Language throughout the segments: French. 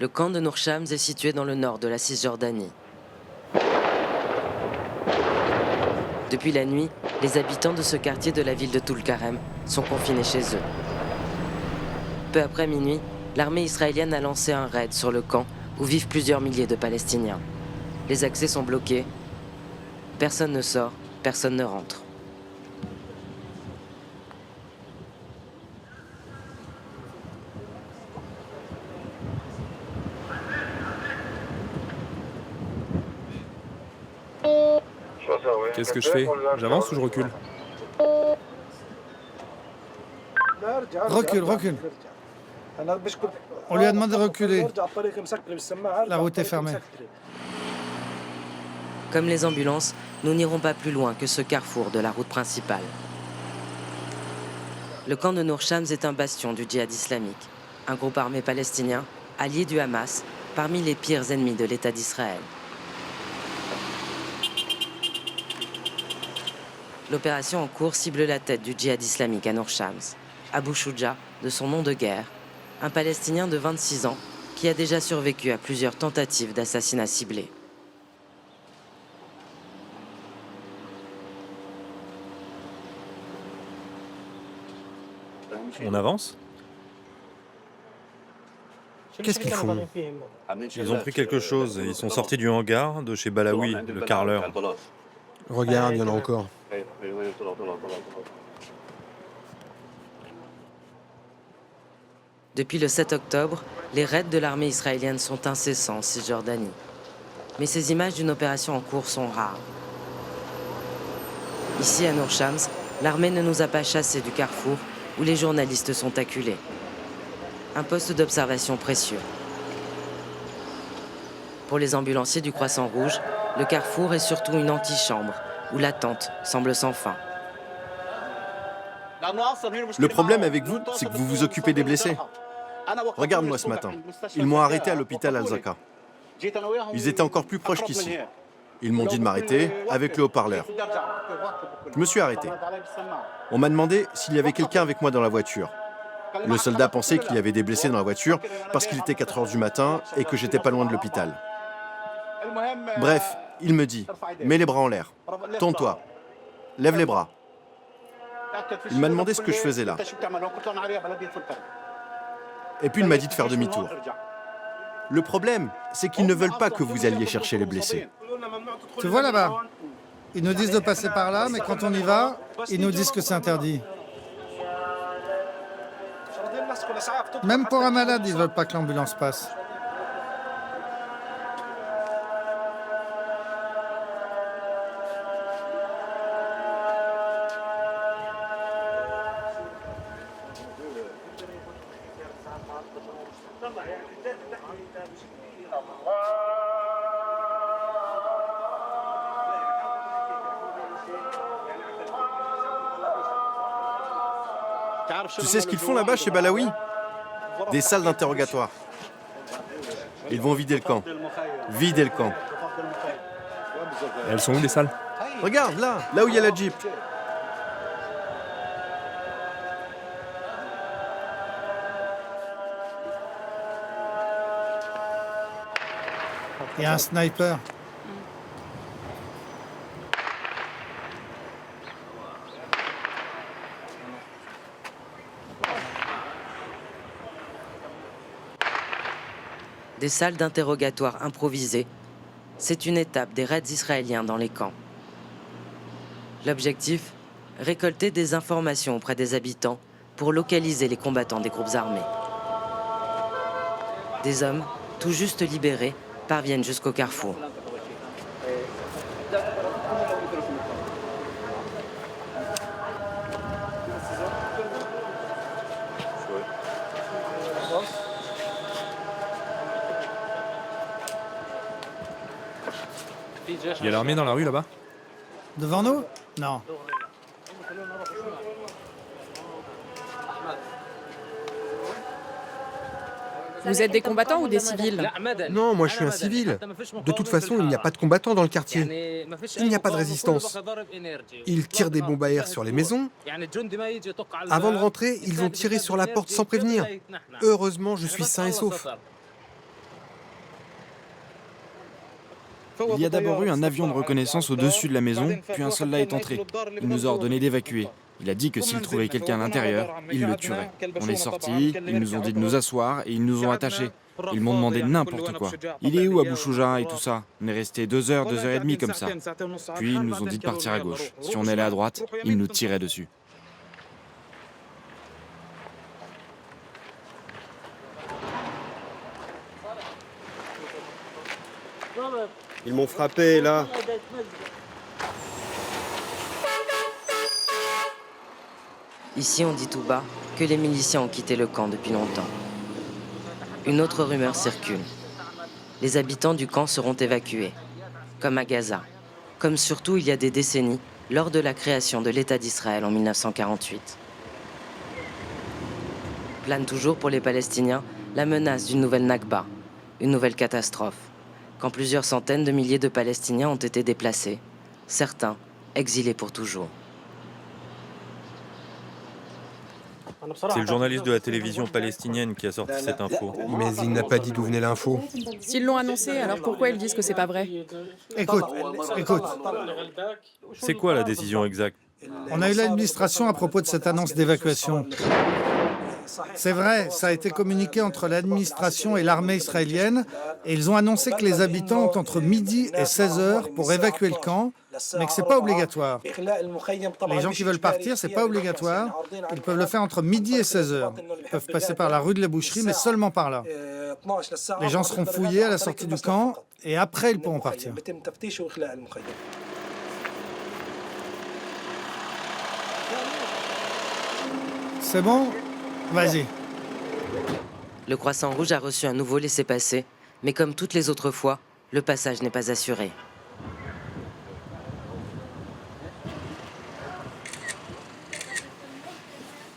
Le camp de Nour Shams est situé dans le nord de la Cisjordanie. Depuis la nuit, les habitants de ce quartier de la ville de Toul-Karem sont confinés chez eux. Peu après minuit, l'armée israélienne a lancé un raid sur le camp où vivent plusieurs milliers de Palestiniens. Les accès sont bloqués. Personne ne sort, personne ne rentre. Qu'est-ce que je fais? J'avance ou je recule? Recule, recule. On lui a demandé de reculer. La route est fermée. Comme les ambulances, nous n'irons pas plus loin que ce carrefour de la route principale. Le camp de Nour Shams est un bastion du djihad islamique, un groupe armé palestinien, allié du Hamas, parmi les pires ennemis de l'État d'Israël. L'opération en cours cible la tête du djihad islamique à Nour Shams, Abu Shouja, de son nom de guerre, un Palestinien de 26 ans qui a déjà survécu à plusieurs tentatives d'assassinat ciblés. On avance? Qu'est-ce qu'ils font? Ils ont pris quelque chose et ils sont sortis du hangar de chez Balaoui, le carreleur. Regarde, il y en a encore. Depuis le 7 octobre, les raids de l'armée israélienne sont incessants en Cisjordanie. Mais ces images d'une opération en cours sont rares. Ici, à Nour Shams, l'armée ne nous a pas chassés du carrefour où les journalistes sont acculés. Un poste d'observation précieux. Pour les ambulanciers du Croissant Rouge, le carrefour est surtout une antichambre où l'attente semble sans fin. Le problème avec vous, c'est que vous vous occupez des blessés. Regarde-moi ce matin. Ils m'ont arrêté à l'hôpital Al-Zaka. Ils étaient encore plus proches qu'ici. Ils m'ont dit de m'arrêter avec le haut-parleur. Je me suis arrêté. On m'a demandé s'il y avait quelqu'un avec moi dans la voiture. Le soldat pensait qu'il y avait des blessés dans la voiture parce qu'il était 4 heures du matin et que j'étais pas loin de l'hôpital. Bref, il me dit « Mets les bras en l'air, tourne-toi, lève les bras ». Il m'a demandé ce que je faisais là. Et puis il m'a dit de faire demi-tour. Le problème, c'est qu'ils ne veulent pas que vous alliez chercher les blessés. Tu vois là-bas? Ils nous disent de passer par là, mais quand on y va, ils nous disent que c'est interdit. Même pour un malade, ils ne veulent pas que l'ambulance passe. Tu sais ce qu'ils font là-bas chez Balaoui? Des salles d'interrogatoire. Ils vont vider le camp. Vider le camp. Et elles sont où les salles? Regarde, là où il y a la Jeep. Il y a un sniper. Des salles d'interrogatoire improvisées, c'est une étape des raids israéliens dans les camps. L'objectif, récolter des informations auprès des habitants pour localiser les combattants des groupes armés. Des hommes, tout juste libérés, parviennent jusqu'au carrefour. Il y a l'armée dans la rue là-bas? Devant nous? Non. Vous êtes des combattants ou des civils? Non, moi je suis un civil. De toute façon, il n'y a pas de combattants dans le quartier. Il n'y a pas de résistance. Ils tirent des bombes à air sur les maisons. Avant de rentrer, ils ont tiré sur la porte sans prévenir. Heureusement, je suis sain et sauf. Il y a d'abord eu un avion de reconnaissance au-dessus de la maison, puis un soldat est entré. Il nous a ordonné d'évacuer. Il a dit que s'il trouvait quelqu'un à l'intérieur, il le tuerait. On est sortis, ils nous ont dit de nous asseoir et ils nous ont attachés. Ils m'ont demandé n'importe quoi. Il est où Abou Chouja et tout ça? On est resté 2 heures, 2 heures et demie comme ça. Puis ils nous ont dit de partir à gauche. Si on allait à droite, ils nous tiraient dessus. Ils m'ont frappé, là. Ici, on dit tout bas que les miliciens ont quitté le camp depuis longtemps. Une autre rumeur circule. Les habitants du camp seront évacués, comme à Gaza, comme surtout il y a des décennies, lors de la création de l'État d'Israël en 1948. Plane toujours pour les Palestiniens la menace d'une nouvelle Nakba, une nouvelle catastrophe, quand plusieurs centaines de milliers de Palestiniens ont été déplacés, certains exilés pour toujours. C'est le journaliste de la télévision palestinienne qui a sorti cette info. Mais il n'a pas dit d'où venait l'info. S'ils l'ont annoncé, alors pourquoi ils disent que c'est pas vrai? Écoute, écoute. C'est quoi la décision exacte? On a eu l'administration à propos de cette annonce d'évacuation. C'est vrai, ça a été communiqué entre l'administration et l'armée israélienne et ils ont annoncé que les habitants ont entre midi et 16 heures pour évacuer le camp, mais que ce n'est pas obligatoire. Les gens qui veulent partir, ce n'est pas obligatoire. Ils peuvent le faire entre midi et 16 heures. Ils peuvent passer par la rue de la Boucherie, mais seulement par là. Les gens seront fouillés à la sortie du camp et après ils pourront partir. C'est bon? Vas-y. Le Croissant Rouge a reçu un nouveau laissez-passer, mais comme toutes les autres fois, le passage n'est pas assuré.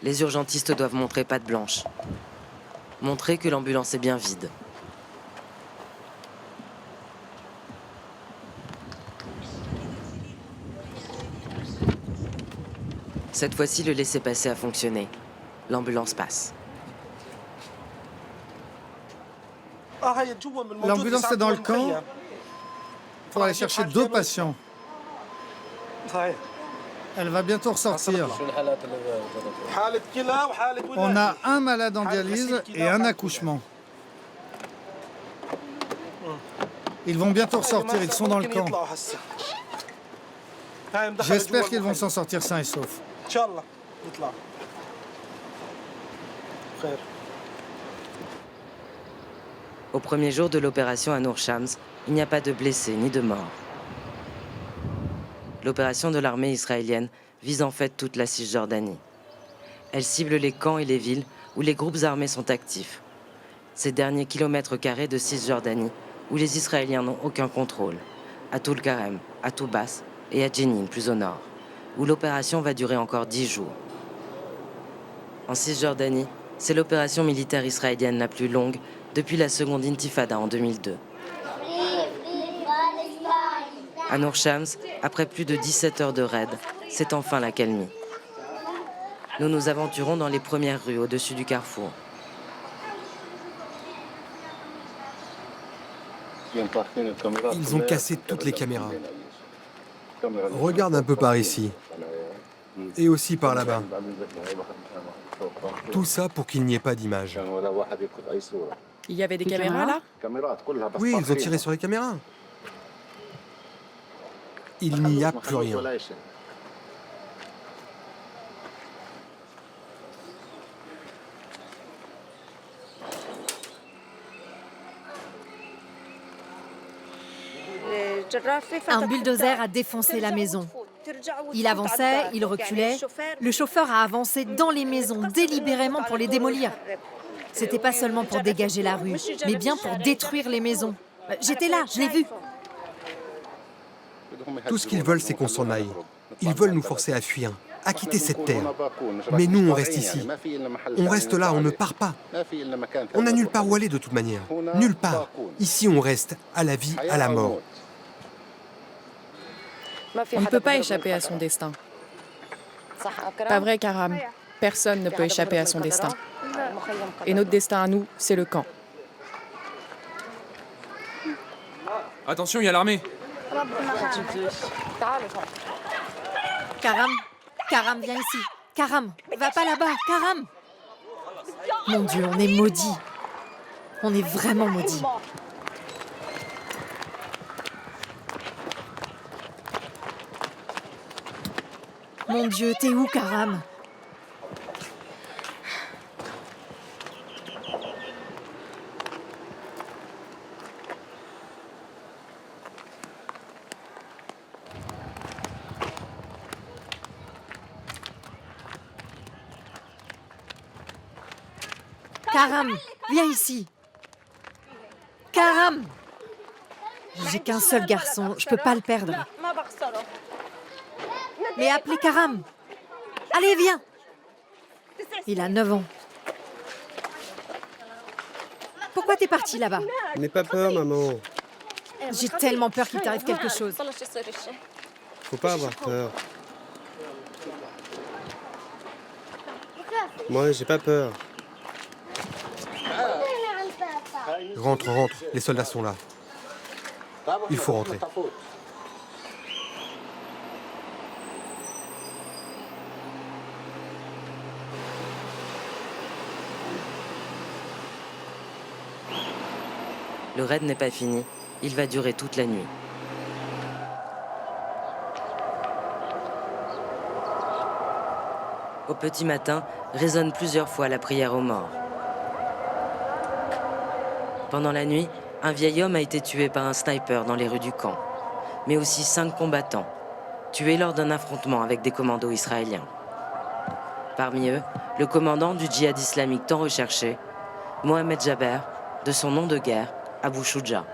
Les urgentistes doivent montrer patte blanche. Montrer que l'ambulance est bien vide. Cette fois-ci, le laissez-passer a fonctionné. L'ambulance passe. L'ambulance est dans le camp pour aller chercher 2 patients. Elle va bientôt ressortir. On a un malade en dialyse et un accouchement. Ils vont bientôt ressortir, ils sont dans le camp. J'espère qu'ils vont s'en sortir sains et saufs. Au premier jour de l'opération à Nour Shams, il n'y a pas de blessés ni de morts. L'opération de l'armée israélienne vise en fait toute la Cisjordanie. Elle cible les camps et les villes où les groupes armés sont actifs. Ces derniers kilomètres carrés de Cisjordanie où les Israéliens n'ont aucun contrôle. À Tulkarem, à Toubas et à Jenin, plus au nord, où l'opération va durer encore 10 jours. En Cisjordanie, c'est l'opération militaire israélienne la plus longue depuis la seconde intifada en 2002. À Nour Shams, après plus de 17 heures de raid, c'est enfin l'accalmie. Nous nous aventurons dans les premières rues au-dessus du carrefour. Ils ont cassé toutes les caméras. Regarde un peu par ici. Et aussi par là-bas. Tout ça pour qu'il n'y ait pas d'image. Il y avait des caméras là? Oui, ils ont tiré sur les caméras. Il n'y a plus rien. Un bulldozer a défoncé la maison. Il avançait, il reculait. Le chauffeur a avancé dans les maisons délibérément pour les démolir. C'était pas seulement pour dégager la rue, mais bien pour détruire les maisons. J'étais là, je l'ai vu. Tout ce qu'ils veulent, c'est qu'on s'en aille. Ils veulent nous forcer à fuir, à quitter cette terre. Mais nous, on reste ici. On reste là, on ne part pas. On n'a nulle part où aller de toute manière. Nulle part. Ici, on reste à la vie, à la mort. On ne peut pas échapper à son destin. Pas vrai, Karam. Personne ne peut échapper à son destin. Et notre destin à nous, c'est le camp. Attention, il y a l'armée. Karam, Karam, viens ici. Karam, va pas là-bas, Karam. Mon Dieu, on est maudits. On est vraiment maudits. Mon Dieu, t'es où, Karam? Karam, viens ici. Karam! J'ai qu'un seul garçon, je peux pas le perdre. Mais appelez Karam. Allez, viens. Il a 9 ans. Pourquoi t'es parti là-bas? N'aie pas peur, maman. J'ai tellement peur qu'il t'arrive quelque chose. Faut pas avoir peur. Moi, j'ai pas peur. Rentre, rentre. Les soldats sont là. Il faut rentrer. Le raid n'est pas fini. Il va durer toute la nuit. Au petit matin, résonne plusieurs fois la prière aux morts. Pendant la nuit, un vieil homme a été tué par un sniper dans les rues du camp, mais aussi 5 combattants, tués lors d'un affrontement avec des commandos israéliens. Parmi eux, le commandant du djihad islamique tant recherché, Mohamed Jaber, de son nom de guerre, Abu Shouja.